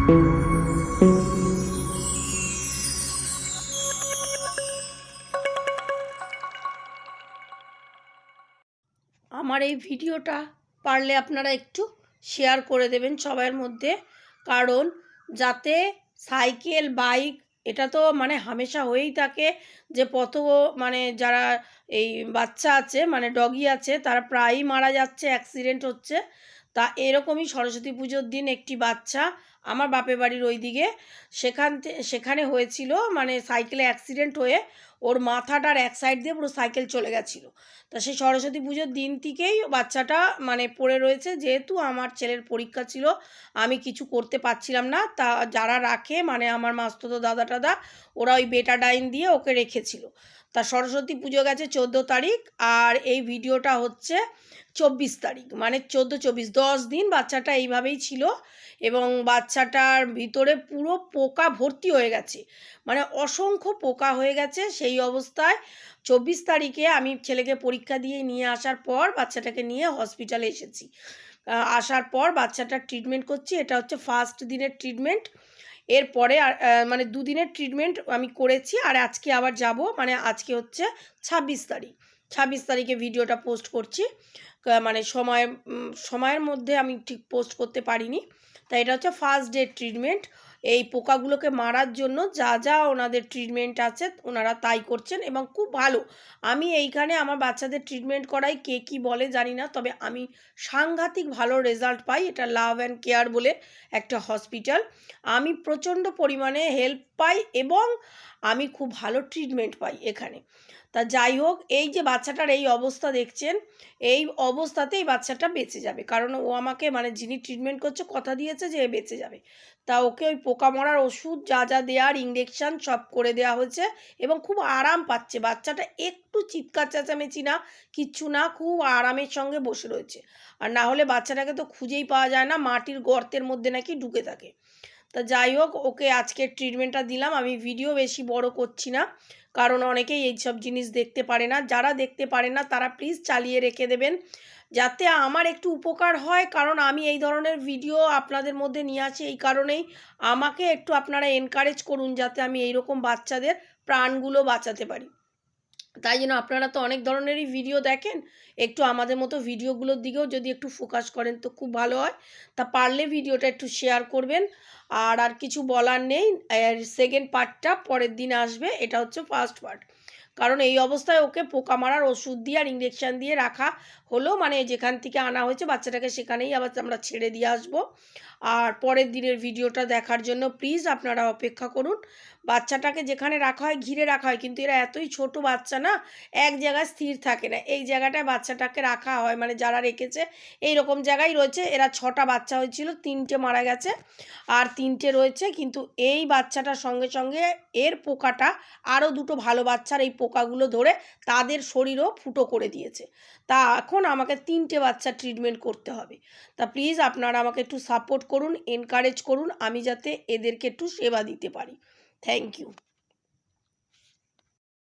আমার এই ভিডিওটা পারলে আপনারা একটু শেয়ার করে দেবেন সবার মধ্যে, কারণ যাতে সাইকেল বাইক এটা তো মানে হামেশা হয়েই থাকে যে মানে যারা এই বাচ্চা আছে মানে ডগি আছে তারা প্রায়ই মারা যাচ্ছে, অ্যাক্সিডেন্ট হচ্ছে। তা এরকমই সরস্বতী পুজোর দিন একটি বাচ্চা আমার বাপের বাড়ির ওই দিকে সেখানে হয়েছিল, মানে সাইকেলে অ্যাক্সিডেন্ট হয়ে ওর মাথাটার এক সাইড দিয়ে পুরো সাইকেল চলে গেছিলো। তা সেই সরস্বতী পুজোর দিন থেকেই বাচ্চাটা মানে পড়ে রয়েছে। যেহেতু আমার ছেলের পরীক্ষা ছিল, আমি কিছু করতে পারছিলাম না, তা যারা রাখে মানে আমার মাস্তুতো দাদা টাদা ওরা ওই বেটাডাইন দিয়ে ওকে রেখেছিল। তা সরস্বতী পুজো গেছে 14 তারিখ, আর এই ভিডিওটা হচ্ছে 24 তারিখ, মানে 14-24 10 দিন বাচ্চাটা এইভাবেই ছিল এবং বাচ্চাটার ভিতরে পুরো পোকা ভর্তি হয়ে গেছে, মানে অসংখ্য পোকা হয়ে গেছে। সেই অবস্থায় 24 তারিখে আমি ছেলেকে পরীক্ষা দিয়ে নিয়ে আসার পর বাচ্চাটাকে নিয়ে হসপিটালে এসেছি। আসার পর বাচ্চাটার ট্রিটমেন্ট করছি। এটা হচ্ছে ফার্স্ট দিনের ট্রিটমেন্ট। এরপরে মানে 2 দিনের ট্রিটমেন্ট আমি করেছি, আর আজকে আবার যাব, মানে আজকে হচ্ছে 26 তারিখ। 26 তারিখে ভিডিওটা পোস্ট করছি, মানে সময়ের মধ্যে আমি ঠিক পোস্ট করতে পারিনি। তাই এটা হচ্ছে ফার্স্ট ডে ট্রিটমেন্ট। এই পোকাগুলোকে মারার জন্য যা যা ওনাদের ট্রিটমেন্ট আছে ওনারা তাই করছেন এবং খুব ভালো। আমি এইখানে আমার বাচ্চাদের ট্রিটমেন্ট করাই, কে কী বলে জানি না, তবে আমি সাংঘাতিক ভালো রেজাল্ট পাই। এটা লাভ অ্যান্ড কেয়ার বলে একটা হসপিটাল। আমি প্রচণ্ড পরিমাণে হেল্প পাই এবং আমি খুব ভালো ট্রিটমেন্ট পাই এখানে। তা যাই হোক, এই যে বাচ্চাটার এই অবস্থা দেখছেন, এই অবস্থাতেই বাচ্চাটা বেঁচে যাবে, কারণ ও আমাকে মানে যিনি ট্রিটমেন্ট করছে কথা দিয়েছে যে বেঁচে যাবে। তা ওকে ওই পোকা মরার ওষুধ যা যা দেওয়ার ইঞ্জেকশান সব করে দেওয়া হয়েছে এবং খুব আরাম পাচ্ছে বাচ্চাটা, একটু চিৎকার চেঁচামেচি না, কিচ্ছু না, খুব আরামের সঙ্গে বসে রয়েছে। আর না হলে বাচ্চাটাকে তো খুঁজেই পাওয়া যায় না, মাটির গর্তের মধ্যে নাকি ঢুকে থাকে। তা যাই হোক, ওকে আজকে ট্রিটমেন্টটা দিলাম। আমি ভিডিও বেশি বড় করছি না, কারণ অনেকেই এইসব জিনিস দেখতে পারে না। যারা দেখতে পারে না তারা প্লিজ চালিয়ে রেখে দেবেন, যাতে আমার একটু উপকার হয়, কারণ আমি এই ধরনের ভিডিও আপনাদের মধ্যে নিয়ে আসি এই কারণেই। আমাকে একটু আপনারা এনকারেজ করুন যাতে আমি এইরকম বাচ্চাদের প্রাণগুলো বাঁচাতে পারি। তাই জন্য আপনারা তো অনেক ধরনেরই ভিডিও দেখেন, একটু আমাদের মতো ভিডিওগুলোর দিকেও যদি একটু ফোকাস করেন তো খুব ভালো হয়। তা পারলে ভিডিওটা একটু শেয়ার করবেন। আর কিছু বলার নেই, সেকেন্ড পার্টটা পরের দিন আসবে, এটা হচ্ছে ফার্স্ট পার্ট। কারণ এই অবস্থায় ওকে পোকা মারার ওষুধ দিয়ে আর ইঞ্জেকশান দিয়ে রাখা হলো, মানে যেখান থেকে আনা হয়েছে বাচ্চাটাকে সেখানেই আবার আমরা ছেড়ে দিয়ে আসবো। আর পরের দিনের ভিডিওটা দেখার জন্য প্লিজ আপনারা অপেক্ষা করুন। বাচ্চাটাকে যেখানে রাখা হয় ঘিরে রাখা হয়, কিন্তু এরা এতই ছোট বাচ্চা না, এক জায়গায় স্থির থাকে না। এই জায়গাটায় বাচ্চাটাকে রাখা হয়, মানে যারা রেখেছে এই রকম জায়গায় রয়েছে। এরা 6টা বাচ্চা হয়েছিল, 3টে মারা গেছে আর 3টে রয়েছে, কিন্তু এই বাচ্চাটার সঙ্গে সঙ্গে এর পোকাটা আরও 2টো ভালো বাচ্চার এই পোকাগুলো ধরে তাদের শরীরও ফুটো করে দিয়েছে। তা এখন আমাকে 3টে বাচ্চা ট্রিটমেন্ট করতে হবে। তা প্লিজ আপনারা আমাকে একটু সাপোর্ট করুন, এনকারেজ করুন, আমি যাতে এদেরকে একটু সেবা দিতে পারি। Thank you.